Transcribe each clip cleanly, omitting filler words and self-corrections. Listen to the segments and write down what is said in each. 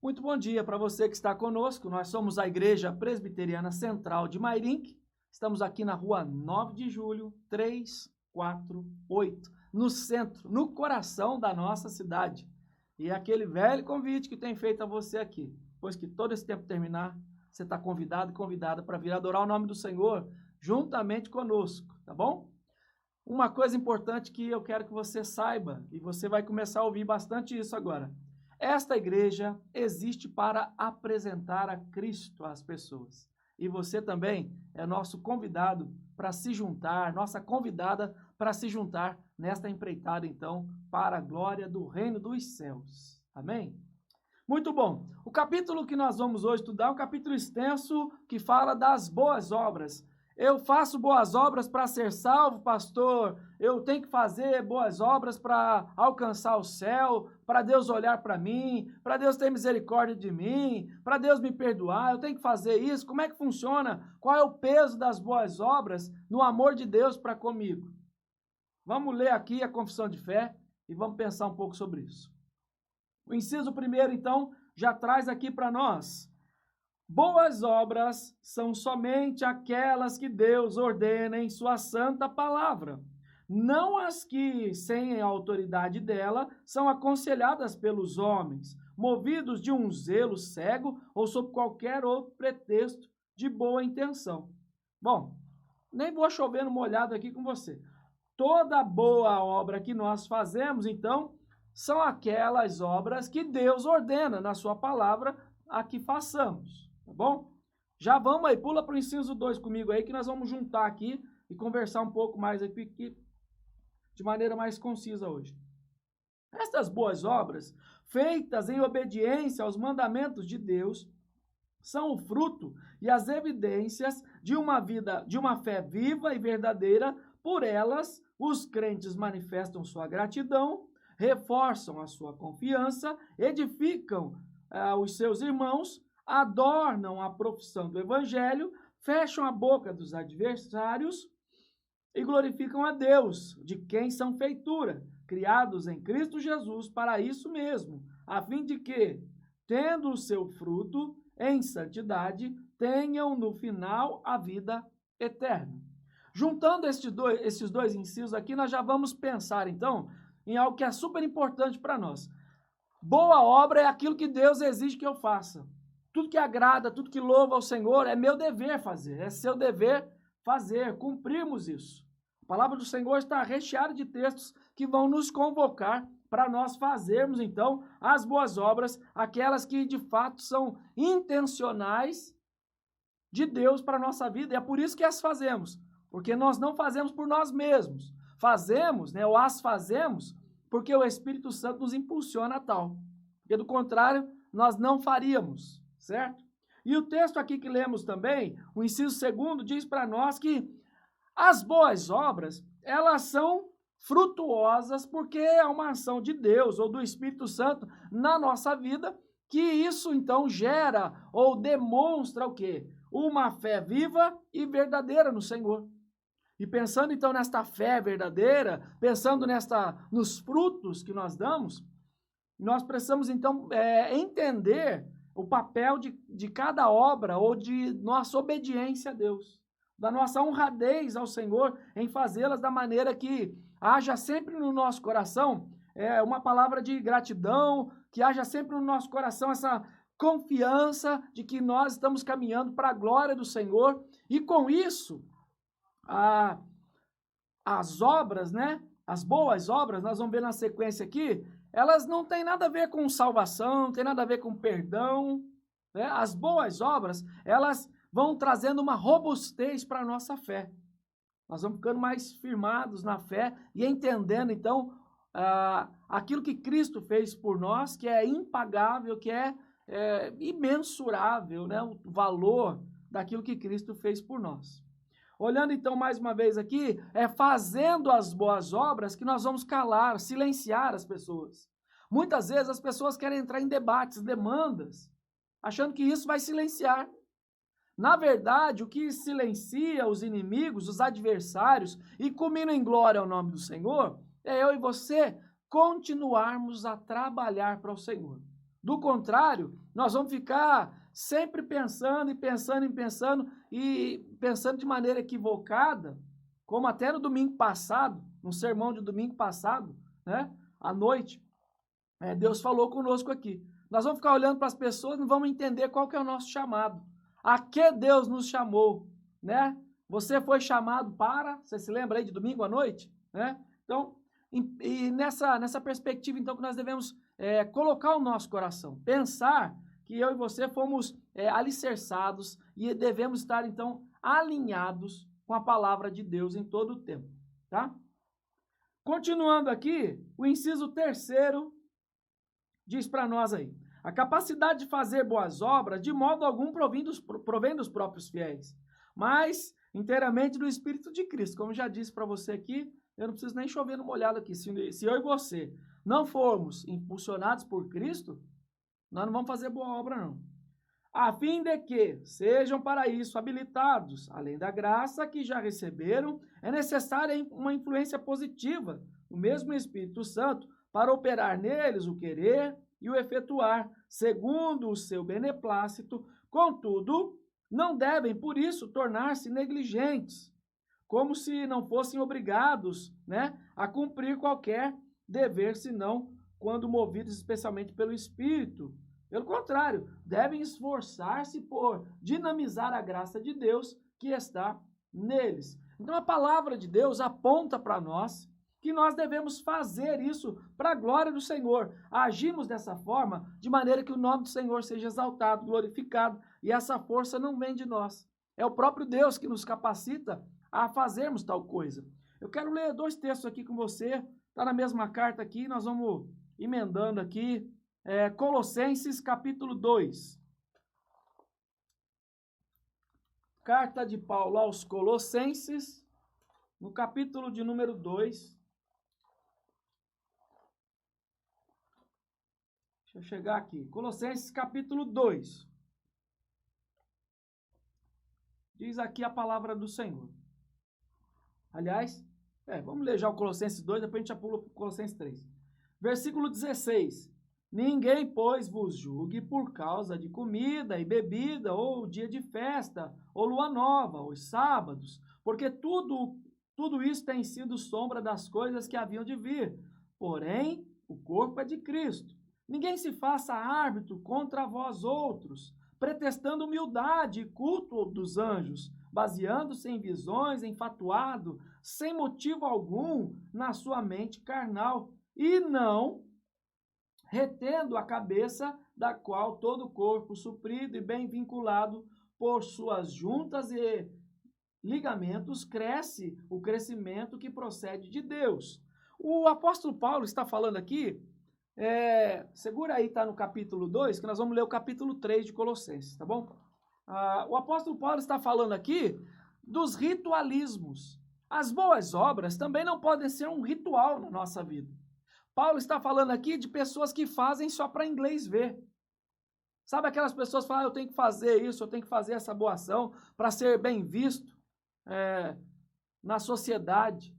Muito bom dia para você que está conosco. Nós somos a Igreja Presbiteriana Central de Mairinque. Estamos aqui na rua 9 de julho, 348, no centro, no coração da nossa cidade. E é aquele velho convite que tem feito a você aqui. Depois que todo esse tempo terminar, você está convidado e convidada para vir adorar o nome do Senhor juntamente conosco, tá bom? Uma coisa importante que eu quero que você saiba, e você vai começar a ouvir bastante isso agora. Esta igreja existe para apresentar a Cristo às pessoas. E você também é nosso convidado para se juntar, nossa convidada para se juntar nesta empreitada, então, para a glória do reino dos céus. Amém? Muito bom. O capítulo que nós vamos hoje estudar é um capítulo extenso que fala das boas obras. Eu faço boas obras para ser salvo, pastor. Eu tenho que fazer boas obras para alcançar o céu, para Deus olhar para mim, para Deus ter misericórdia de mim, para Deus me perdoar. Eu tenho que fazer isso. Como é que funciona? Qual é o peso das boas obras no amor de Deus para comigo? Vamos ler aqui a confissão de fé e vamos pensar um pouco sobre isso. O inciso primeiro, então, já traz aqui para nós. Boas obras são somente aquelas que Deus ordena em sua santa palavra, não as que, sem a autoridade dela, são aconselhadas pelos homens, movidos de um zelo cego ou sob qualquer outro pretexto de boa intenção. Bom, nem vou chover no molhado aqui com você. Toda boa obra que nós fazemos, então, são aquelas obras que Deus ordena na sua palavra a que façamos. Tá bom? Já vamos aí, pula para o inciso 2 comigo aí, que nós vamos juntar aqui e conversar um pouco mais aqui, de maneira mais concisa hoje. Estas boas obras, feitas em obediência aos mandamentos de Deus, são o fruto e as evidências de uma vida, de uma fé viva e verdadeira. Por elas, os crentes manifestam sua gratidão, reforçam a sua confiança, edificam os seus irmãos, adornam a profissão do evangelho, fecham a boca dos adversários e glorificam a Deus, de quem são feitura, criados em Cristo Jesus para isso mesmo, a fim de que, tendo o seu fruto em santidade, tenham no final a vida eterna. Juntando esses dois incisos aqui, nós já vamos pensar, então, em algo que é super importante para nós. Boa obra é aquilo que Deus exige que eu faça. Tudo que agrada, tudo que louva ao Senhor, é meu dever fazer, é seu dever fazer, cumprirmos isso. A palavra do Senhor está recheada de textos que vão nos convocar para nós fazermos, então, as boas obras, aquelas que de fato são intencionais de Deus para a nossa vida, e é por isso que as fazemos, porque nós não fazemos por nós mesmos, fazemos, ou as fazemos, porque o Espírito Santo nos impulsiona a tal, porque do contrário, nós não faríamos. Certo? E o texto aqui que lemos também, o inciso 2, diz para nós que as boas obras, elas são frutuosas porque é uma ação de Deus ou do Espírito Santo na nossa vida, que isso então gera ou demonstra o quê? Uma fé viva e verdadeira no Senhor. E pensando então nesta fé verdadeira, pensando nos frutos que nós damos, nós precisamos então entender o papel de cada obra ou de nossa obediência a Deus, da nossa honradez ao Senhor em fazê-las da maneira que haja sempre no nosso coração uma palavra de gratidão, que haja sempre no nosso coração essa confiança de que nós estamos caminhando para a glória do Senhor, e com isso, as obras, as boas obras, nós vamos ver na sequência aqui, elas não têm nada a ver com salvação, não tem nada a ver com perdão. As boas obras, elas vão trazendo uma robustez para a nossa fé. Nós vamos ficando mais firmados na fé e entendendo, então, aquilo que Cristo fez por nós, que é impagável, que é imensurável, o valor daquilo que Cristo fez por nós. Olhando então mais uma vez aqui, fazendo as boas obras que nós vamos calar, silenciar as pessoas. Muitas vezes as pessoas querem entrar em debates, demandas, achando que isso vai silenciar. Na verdade, o que silencia os inimigos, os adversários e culmina em glória ao nome do Senhor, é eu e você continuarmos a trabalhar para o Senhor. Do contrário, nós vamos ficar sempre pensando e pensando de maneira equivocada, como até no domingo passado, no sermão de domingo passado, né, à noite, Deus falou conosco aqui. Nós vamos ficar olhando para as pessoas e não vamos entender qual que é o nosso chamado. A que Deus nos chamou, né? Você foi chamado para, você se lembra aí de domingo à noite, né? Então, e nessa perspectiva, então, que nós devemos colocar o nosso coração, pensar que eu e você fomos alicerçados e devemos estar, então, alinhados com a palavra de Deus em todo o tempo, tá? Continuando aqui, o inciso 3º diz para nós aí: a capacidade de fazer boas obras de modo algum provém dos próprios fiéis, mas inteiramente do Espírito de Cristo. Como já disse para você aqui, eu não preciso nem chover no molhado aqui. Se eu e você não formos impulsionados por Cristo, nós não vamos fazer boa obra, não. A fim de que sejam para isso habilitados, além da graça que já receberam, é necessária uma influência positiva, o mesmo Espírito Santo, para operar neles o querer e o efetuar, segundo o seu beneplácito. Contudo, não devem, por isso, tornar-se negligentes, como se não fossem obrigados, né, a cumprir qualquer dever, senão quando movidos especialmente pelo Espírito. Pelo contrário, devem esforçar-se por dinamizar a graça de Deus que está neles. Então a palavra de Deus aponta para nós que nós devemos fazer isso para a glória do Senhor. Agimos dessa forma de maneira que o nome do Senhor seja exaltado, glorificado, e essa força não vem de nós. É o próprio Deus que nos capacita a fazermos tal coisa. Eu quero ler 2 textos aqui com você, está na mesma carta aqui, nós vamos emendando aqui. Colossenses capítulo 2. Carta de Paulo aos Colossenses, no capítulo de número 2. Deixa eu chegar aqui. Colossenses capítulo 2. Diz aqui a palavra do Senhor. Aliás, vamos ler já o Colossenses 2, depois a gente já pula para o Colossenses 3. Versículo 16. Ninguém, pois, vos julgue por causa de comida e bebida, ou dia de festa, ou lua nova, ou sábados, porque tudo isso tem sido sombra das coisas que haviam de vir. Porém, o corpo é de Cristo. Ninguém se faça árbitro contra vós outros, pretextando humildade e culto dos anjos, baseando-se em visões, enfatuado, sem motivo algum na sua mente carnal, e não retendo a cabeça, da qual todo o corpo, suprido e bem vinculado por suas juntas e ligamentos, cresce o crescimento que procede de Deus. O apóstolo Paulo está falando aqui, segura aí, está no capítulo 2, que nós vamos ler o capítulo 3 de Colossenses, tá bom? O apóstolo Paulo está falando aqui dos ritualismos. As boas obras também não podem ser um ritual na nossa vida. Paulo está falando aqui de pessoas que fazem só para inglês ver. Sabe aquelas pessoas que falam, eu tenho que fazer isso, eu tenho que fazer essa boa ação para ser bem visto na sociedade.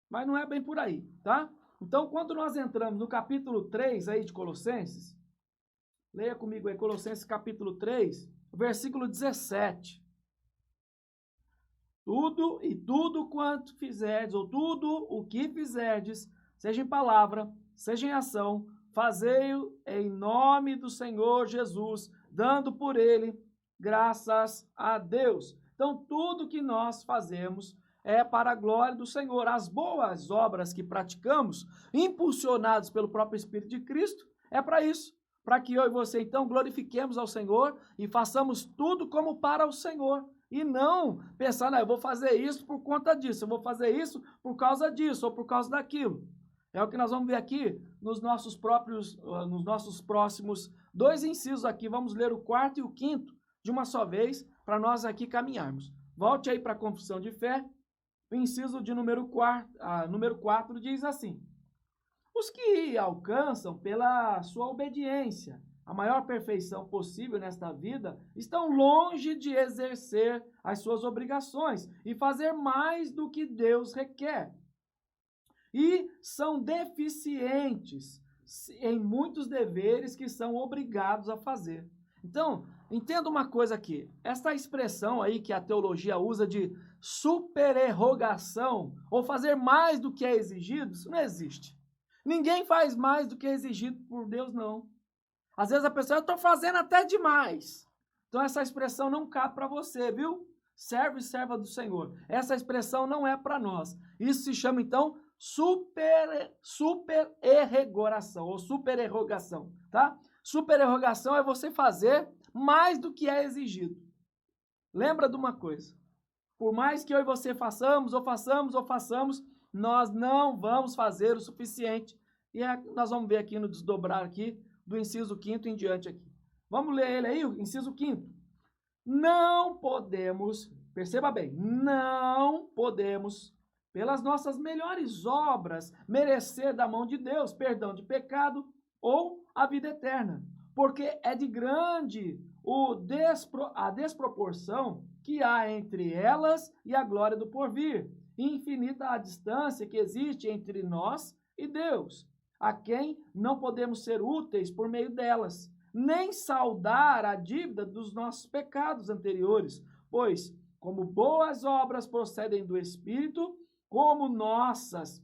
Mas não é bem por aí, tá? Então, quando nós entramos no capítulo 3 aí de Colossenses, leia comigo aí, Colossenses capítulo 3, versículo 17. Tudo quanto fizerdes, ou tudo o que fizerdes, seja em palavra, seja em ação, fazei-o em nome do Senhor Jesus, dando por ele graças a Deus. Então, tudo que nós fazemos é para a glória do Senhor. As boas obras que praticamos, impulsionados pelo próprio Espírito de Cristo, é para isso. Para que eu e você, então, glorifiquemos ao Senhor e façamos tudo como para o Senhor. E não pensar, eu vou fazer isso por conta disso, eu vou fazer isso por causa disso ou por causa daquilo. É o que nós vamos ver aqui nos nossos próximos 2 incisos aqui. Vamos ler o 4º e o 5º de uma só vez para nós aqui caminharmos. Volte aí para a confissão de fé. O inciso de número 4 diz assim: os que alcançam pela sua obediência a maior perfeição possível nesta vida estão longe de exercer as suas obrigações e fazer mais do que Deus requer. E são deficientes em muitos deveres que são obrigados a fazer. Então, entenda uma coisa aqui. Esta expressão aí que a teologia usa de supererrogação, ou fazer mais do que é exigido, isso não existe. Ninguém faz mais do que é exigido por Deus, não. Às vezes a pessoa, eu estou fazendo até demais. Então essa expressão não cabe para você, viu? Servo e serva do Senhor. Essa expressão não é para nós. Isso se chama, então, supererrogação, ou supererrogação, tá? Supererrogação é você fazer mais do que é exigido. Lembra de uma coisa. Por mais que eu e você façamos, nós não vamos fazer o suficiente. E nós vamos ver aqui no desdobrar aqui, do inciso 5º em diante aqui. Vamos ler ele aí, o inciso 5º. Não podemos, perceba bem, não podemos, pelas nossas melhores obras, merecer da mão de Deus perdão de pecado ou a vida eterna, porque é de grande a desproporção que há entre elas e a glória do porvir, e infinita a distância que existe entre nós e Deus, a quem não podemos ser úteis por meio delas, nem saldar a dívida dos nossos pecados anteriores, pois, como boas obras procedem do Espírito, como nossas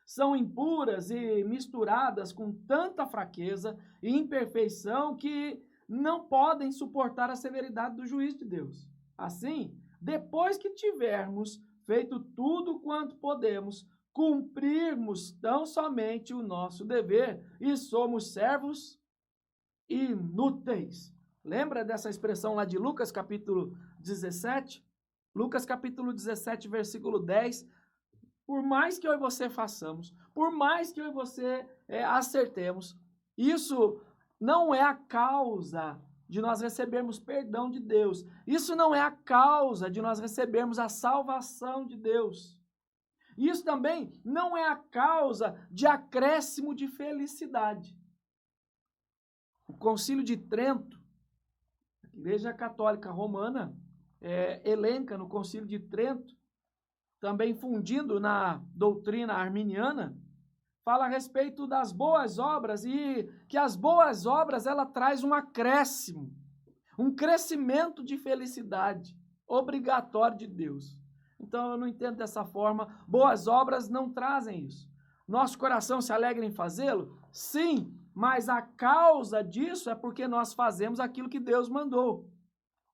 são impuras e misturadas com tanta fraqueza e imperfeição que não podem suportar a severidade do juízo de Deus. Assim, depois que tivermos feito tudo quanto podemos, cumprirmos tão somente o nosso dever e somos servos inúteis. Lembra dessa expressão lá de Lucas capítulo 17? Lucas capítulo 17, versículo 10. Por mais que eu e você façamos, por mais que eu e você acertemos, isso não é a causa de nós recebermos perdão de Deus. Isso não é a causa de nós recebermos a salvação de Deus. Isso também não é a causa de acréscimo de felicidade. O Concílio de Trento, a Igreja Católica Romana, elenca no Concílio de Trento, também fundindo na doutrina arminiana, fala a respeito das boas obras e que as boas obras ela traz um acréscimo, um crescimento de felicidade obrigatório de Deus. Então eu não entendo dessa forma, boas obras não trazem isso. Nosso coração se alegra em fazê-lo? Sim, mas a causa disso é porque nós fazemos aquilo que Deus mandou.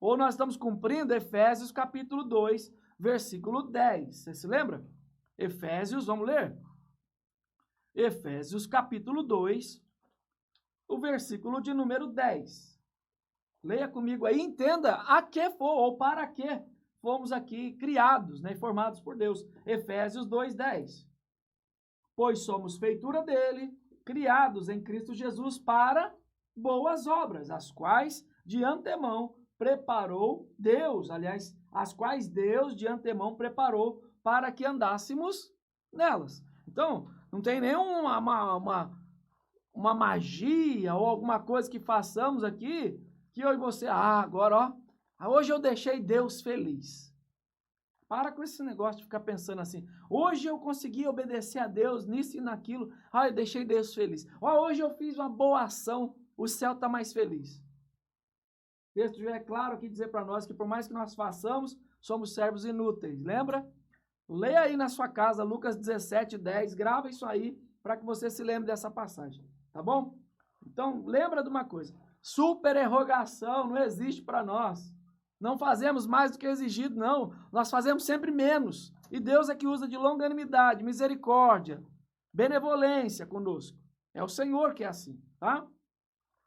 Ou nós estamos cumprindo Efésios capítulo 2, versículo 10. Você se lembra? Efésios, vamos ler? Efésios capítulo 2, o versículo de número 10. Leia comigo aí, entenda a que ou para que fomos aqui criados, né, formados por Deus. Efésios 2:10. Pois somos feitura dele, criados em Cristo Jesus para boas obras, as quais de antemão preparou Deus, aliás, as quais Deus de antemão preparou para que andássemos nelas. Então, não tem nenhuma uma magia ou alguma coisa que façamos aqui que eu e você, agora, hoje eu deixei Deus feliz. Para com esse negócio de ficar pensando assim, hoje eu consegui obedecer a Deus nisso e naquilo, eu deixei Deus feliz. Hoje eu fiz uma boa ação, o céu está mais feliz. O texto já é claro aqui dizer para nós que por mais que nós façamos, somos servos inúteis. Lembra? Leia aí na sua casa, Lucas 17:10, grava isso aí para que você se lembre dessa passagem, tá bom? Então, lembra de uma coisa, supererrogação não existe para nós. Não fazemos mais do que é exigido, não. Nós fazemos sempre menos. E Deus é que usa de longanimidade, misericórdia, benevolência conosco. É o Senhor que é assim, tá?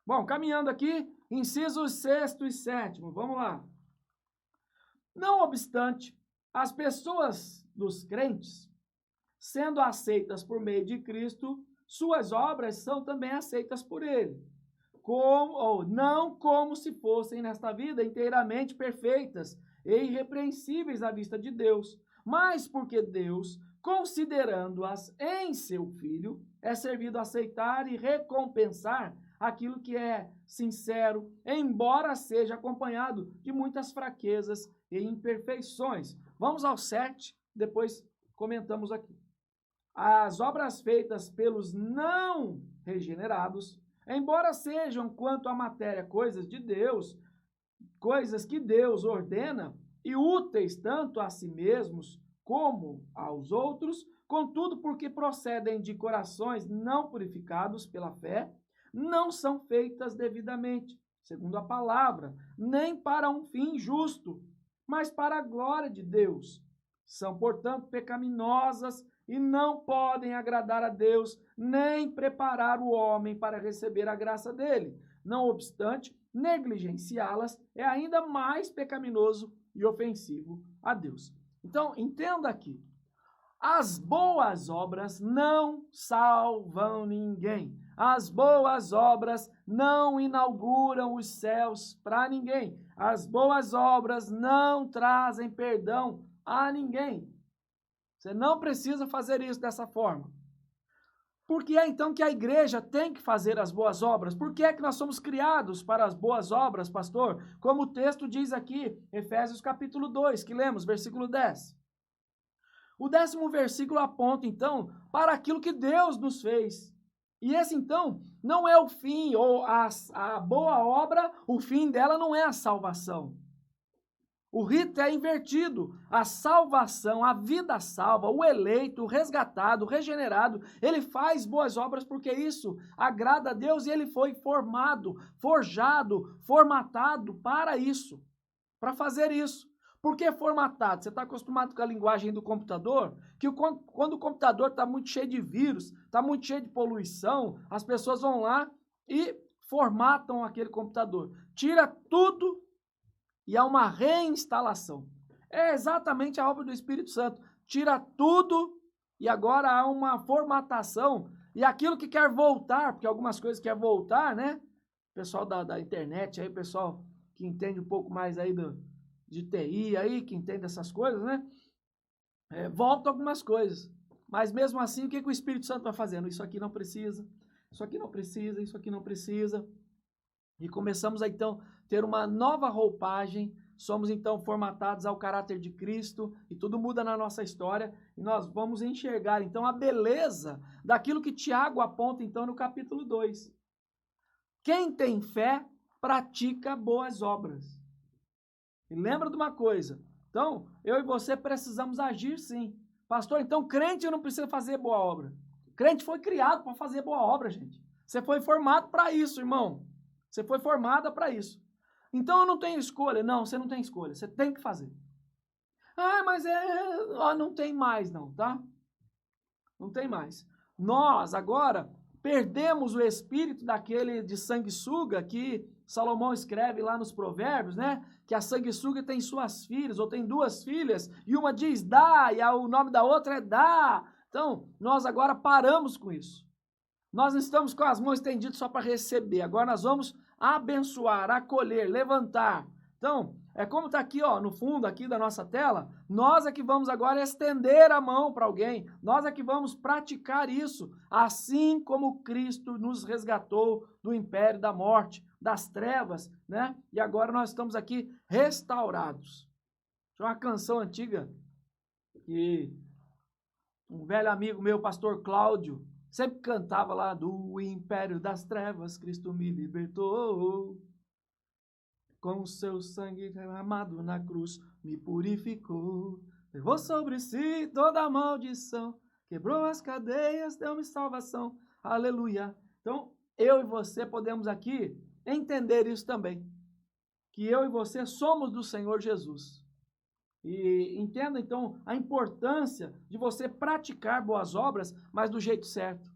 Bom, caminhando aqui, incisos 6º e 7º, vamos lá. Não obstante, as pessoas dos crentes, sendo aceitas por meio de Cristo, suas obras são também aceitas por Ele. Não como se fossem nesta vida inteiramente perfeitas e irrepreensíveis à vista de Deus, mas porque Deus, considerando-as em seu Filho, é servido a aceitar e recompensar aquilo que é sincero, embora seja acompanhado de muitas fraquezas e imperfeições. Vamos ao 7, depois comentamos aqui. as obras feitas pelos não regenerados, embora sejam quanto à matéria coisas de Deus, coisas que Deus ordena e úteis tanto a si mesmos como aos outros, contudo, porque procedem de corações não purificados pela fé, não são feitas devidamente, segundo a palavra, nem para um fim justo, mas para a glória de Deus. São, portanto, pecaminosas e não podem agradar a Deus, nem preparar o homem para receber a graça dele. Não obstante, negligenciá-las é ainda mais pecaminoso e ofensivo a Deus. Então, entenda aqui. As boas obras não salvam ninguém. As boas obras não inauguram os céus para ninguém. As boas obras não trazem perdão a ninguém. Você não precisa fazer isso dessa forma. Por que é então que a igreja tem que fazer as boas obras? Por que é que nós somos criados para as boas obras, pastor? Como o texto diz aqui, Efésios capítulo 2, que lemos, versículo 10. O 10º versículo aponta, então, para aquilo que Deus nos fez. E esse, então, não é o fim, ou a boa obra, o fim dela não é a salvação. O rito é invertido. A salvação, a vida salva, o eleito, o resgatado, o regenerado, ele faz boas obras porque isso agrada a Deus e ele foi formado, forjado, formatado para isso, para fazer isso. Por que formatado? Você está acostumado com a linguagem do computador? Que quando o computador está muito cheio de vírus, está muito cheio de poluição, as pessoas vão lá e formatam aquele computador. Tira tudo e há uma reinstalação. É exatamente a obra do Espírito Santo. Tira tudo e agora há uma formatação. E aquilo que quer voltar, porque algumas coisas quer voltar, né? O pessoal da internet, aí, o pessoal que entende um pouco mais aí de TI, aí, que entende essas coisas, né? Volta algumas coisas. Mas mesmo assim, o que o Espírito Santo vai fazendo? Isso aqui não precisa, isso aqui não precisa, isso aqui não precisa. E começamos a, então, ter uma nova roupagem, somos, então, formatados ao caráter de Cristo, e tudo muda na nossa história, e nós vamos enxergar, então, a beleza daquilo que Tiago aponta, então, no capítulo 2. Quem tem fé, pratica boas obras. E lembra de uma coisa, então, eu e você precisamos agir sim. Pastor, então, crente não precisa fazer boa obra. Crente foi criado para fazer boa obra, gente. Você foi formado para isso, irmão. Você foi formada para isso. Então eu não tenho escolha. Não, você não tem escolha. Você tem que fazer. Ah, mas não tem mais não, tá? Não tem mais. Nós agora perdemos o espírito daquele de sanguessuga que Salomão escreve lá nos Provérbios, né? Que a sanguessuga tem suas filhas, ou tem duas filhas, e uma diz dá, e o nome da outra é dá. Então, nós agora paramos com isso. Nós não estamos com as mãos estendidas só para receber. Agora nós vamos abençoar, acolher, levantar. Então, é como está aqui, ó, no fundo aqui da nossa tela, nós é que vamos agora estender a mão para alguém. Nós é que vamos praticar isso, assim como Cristo nos resgatou do império da morte, das trevas, né? E agora nós estamos aqui restaurados. Tinha uma canção antiga que um velho amigo meu, pastor Cláudio, sempre cantava lá, do império das trevas, Cristo me libertou. Com o seu sangue derramado na cruz, me purificou. Levou sobre si toda a maldição, quebrou as cadeias, deu-me salvação. Aleluia. Então, eu e você podemos aqui entender isso também. Que eu e você somos do Senhor Jesus. E entenda, então, a importância de você praticar boas obras, mas do jeito certo.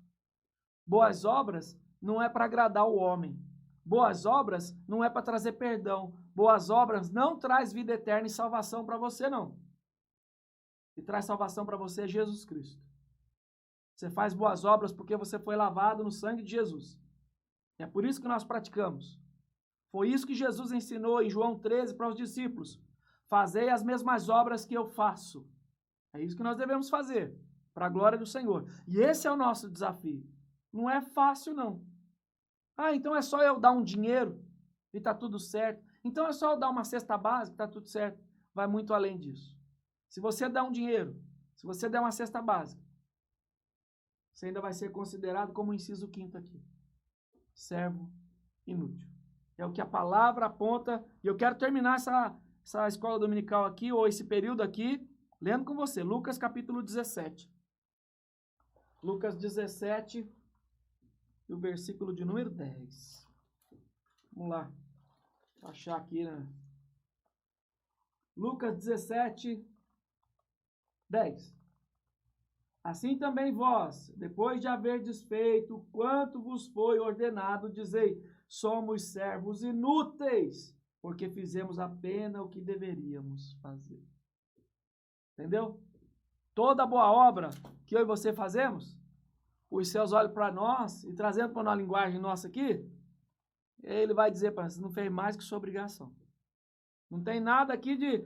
Boas obras não é para agradar o homem. Boas obras não é para trazer perdão. Boas obras não traz vida eterna e salvação para você, não. O que traz salvação para você é Jesus Cristo. Você faz boas obras porque você foi lavado no sangue de Jesus. É por isso que nós praticamos. Foi isso que Jesus ensinou em João 13 para os discípulos. Fazei as mesmas obras que eu faço. É isso que nós devemos fazer, para a glória do Senhor. E esse é o nosso desafio. Não é fácil, não. Ah, então é só eu dar um dinheiro e está tudo certo. Então é só eu dar uma cesta básica e está tudo certo. Vai muito além disso. Se você der um dinheiro, se você der uma cesta básica, você ainda vai ser considerado como o inciso 5º aqui. Servo inútil. É o que a palavra aponta, e eu quero terminar essa escola dominical aqui, ou esse período aqui, lendo com você, Lucas capítulo 17. Lucas 17, e o versículo de número 10. Vamos lá, vou achar aqui, né? Lucas 17, 10. Assim também vós, depois de haver desfeito quanto vos foi ordenado, dizei, somos servos inúteis, porque fizemos apenas o que deveríamos fazer. Entendeu? Toda boa obra que eu e você fazemos, os céus olham para nós e trazendo para uma linguagem nossa aqui, ele vai dizer para nós, você não fez mais que sua obrigação. Não tem nada aqui de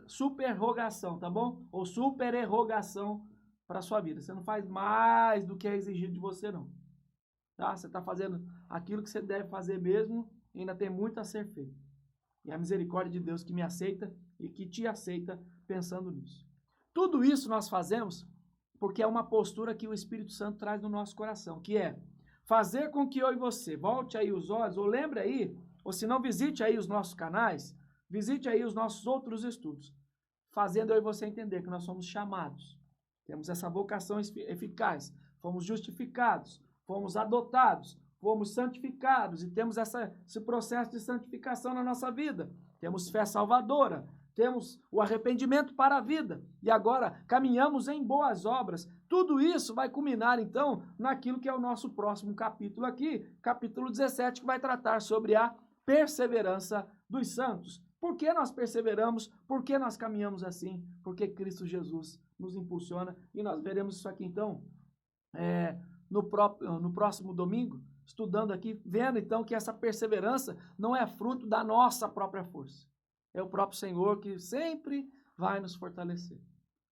superrogação, tá bom? Ou supererrogação para a sua vida. Você não faz mais do que é exigido de você, não. Tá? Você está fazendo aquilo que você deve fazer mesmo e ainda tem muito a ser feito. E a misericórdia de Deus que me aceita e que te aceita pensando nisso. Tudo isso nós fazemos porque é uma postura que o Espírito Santo traz no nosso coração, que é fazer com que eu e você volte aí os olhos, ou lembre aí, ou se não, visite aí os nossos canais, visite aí os nossos outros estudos, fazendo eu e você entender que nós somos chamados, temos essa vocação eficaz, fomos justificados, fomos adotados, fomos santificados e temos esse processo de santificação na nossa vida, temos fé salvadora, temos o arrependimento para a vida e agora caminhamos em boas obras. Tudo isso vai culminar, então, naquilo que é o nosso próximo capítulo aqui, capítulo 17, que vai tratar sobre a perseverança dos santos. Por que nós perseveramos? Por que nós caminhamos assim? Porque Cristo Jesus nos impulsiona e nós veremos isso aqui, então, no próximo domingo, estudando aqui, vendo, então, que essa perseverança não é fruto da nossa própria força. É o próprio Senhor que sempre vai nos fortalecer.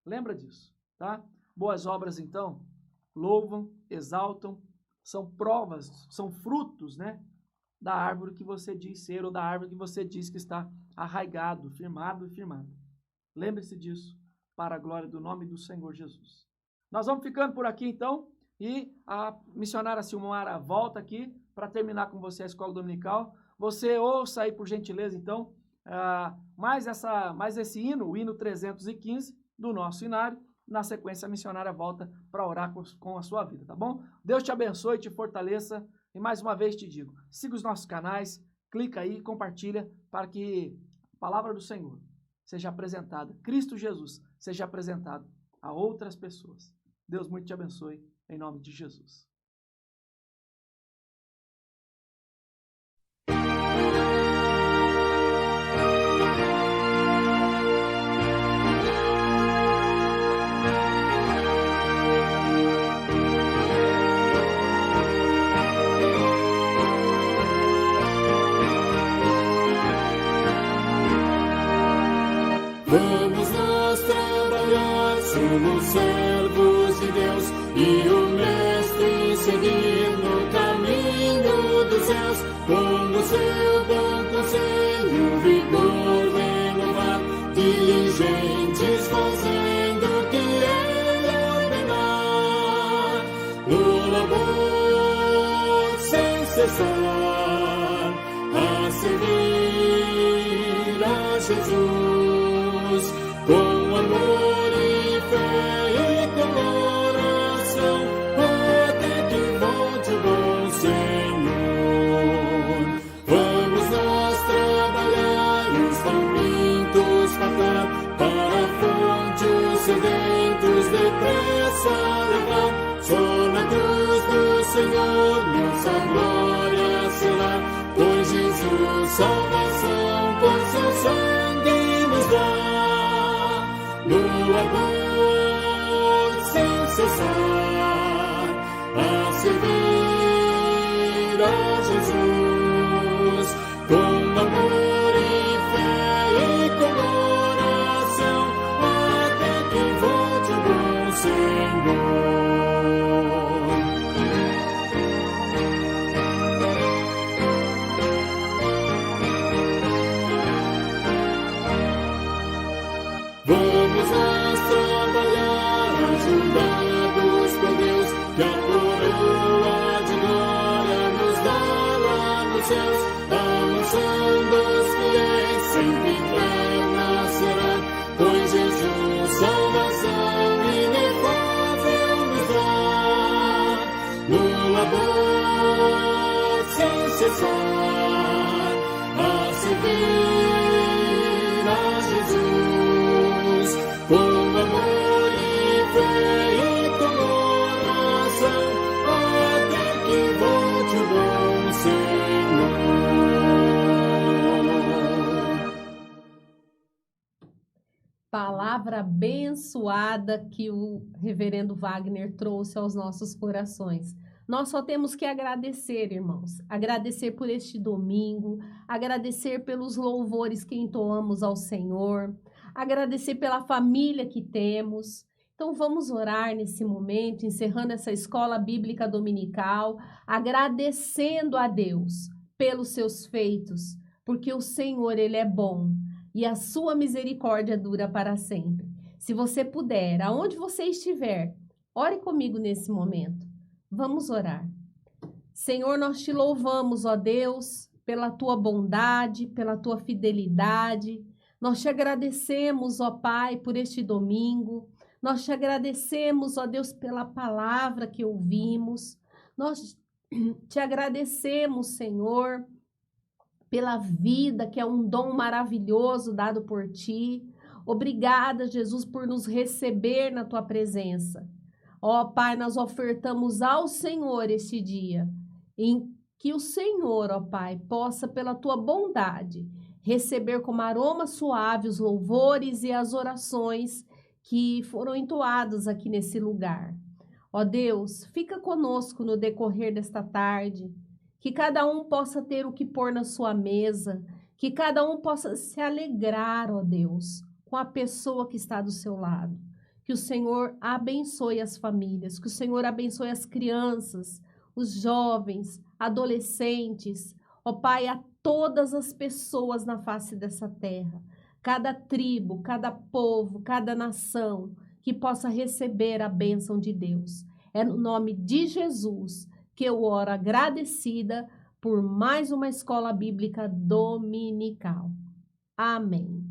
Lembra disso, tá? Boas obras, então, louvam, exaltam, são provas, são frutos, né? Da árvore que você diz ser ou da árvore que você diz que está arraigado, firmado e firmado. Lembre-se disso para a glória do nome do Senhor Jesus. Nós vamos ficando por aqui, então, e a missionária Silmara volta aqui para terminar com você a escola dominical. Você ouça aí, por gentileza, então, mais esse hino, o hino 315 do nosso hinário. Na sequência, a missionária volta para orar com a sua vida, tá bom? Deus te abençoe, te fortaleça. E mais uma vez te digo, siga os nossos canais, clica aí, compartilha, para que a palavra do Senhor seja apresentada, Cristo Jesus seja apresentado a outras pessoas. Deus muito te abençoe, em nome de Jesus. Vamos nós trabalhar, somos servos de Deus e o Mestre seguir no caminho dos céus. Com o seu bom conselho, vigor renovar, diligentes fazendo o que Ele ordenar. No labor sem cessar, a servir a Jesus. Com amor e fé e com oração, até que volte o bom Senhor. Vamos nós trabalhar, os famintos fartar, para a fonte os sedentos depressa levar. Só na cruz do Senhor nossa glória será, pois Jesus salvação por seu sangue nos dá. No amor sem cessar, a servir a Jesus, com amor e fé e com oração, até que volte o bom Senhor. Vamos nós trabalhar, ajudados por Deus, céus, a mansão dos fiéis sempre renascerá, pois Jesus salvação inefável nos dá, no labor sem cessar, a servir a Jesus, com amor e fé e com oração, até que volte o bom Senhor. Palavra abençoada que o reverendo Wagner trouxe aos nossos corações. Nós só temos que agradecer, irmãos. Agradecer por este domingo, agradecer pelos louvores que entoamos ao Senhor, agradecer pela família que temos. Então vamos orar nesse momento, encerrando essa escola bíblica dominical, agradecendo a Deus pelos seus feitos, porque o Senhor, Ele é bom e a sua misericórdia dura para sempre. Se você puder, aonde você estiver, ore comigo nesse momento. Vamos orar. Senhor, nós te louvamos, ó Deus, pela tua bondade, pela tua fidelidade. Nós te agradecemos, ó Pai, por este domingo. Nós te agradecemos, ó Deus, pela palavra que ouvimos. Nós te agradecemos, Senhor, pela vida, que é um dom maravilhoso dado por ti. Obrigada, Jesus, por nos receber na tua presença. Ó Pai, nós ofertamos ao Senhor este dia, em que o Senhor, ó Pai, possa, pela tua bondade, receber como aroma suave os louvores e as orações que foram entoadas aqui nesse lugar. Ó Deus, fica conosco no decorrer desta tarde, que cada um possa ter o que pôr na sua mesa, que cada um possa se alegrar, ó Deus, com a pessoa que está do seu lado. Que o Senhor abençoe as famílias, que o Senhor abençoe as crianças, os jovens, adolescentes, ó Pai, a todas as pessoas na face dessa terra, cada tribo, cada povo, cada nação, que possa receber a bênção de Deus. É no nome de Jesus que eu oro agradecida por mais uma escola bíblica dominical. Amém.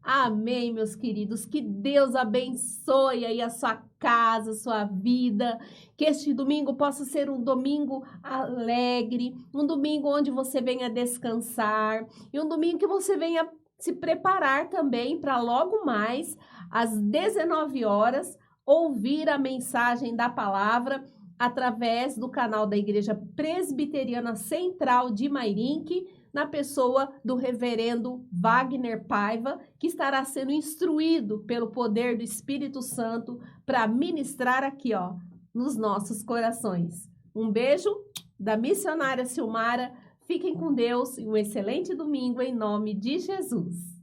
Amém, meus queridos. Que Deus abençoe aí a sua casa, a sua vida. Que este domingo possa ser um domingo alegre, um domingo onde você venha descansar e um domingo que você venha se preparar também para logo mais, às 19 horas, ouvir a mensagem da palavra através do canal da Igreja Presbiteriana Central de Mairinque, na pessoa do reverendo Wagner Paiva, que estará sendo instruído pelo poder do Espírito Santo para ministrar aqui, ó, nos nossos corações. Um beijo da missionária Silmara. Fiquem com Deus e um excelente domingo em nome de Jesus.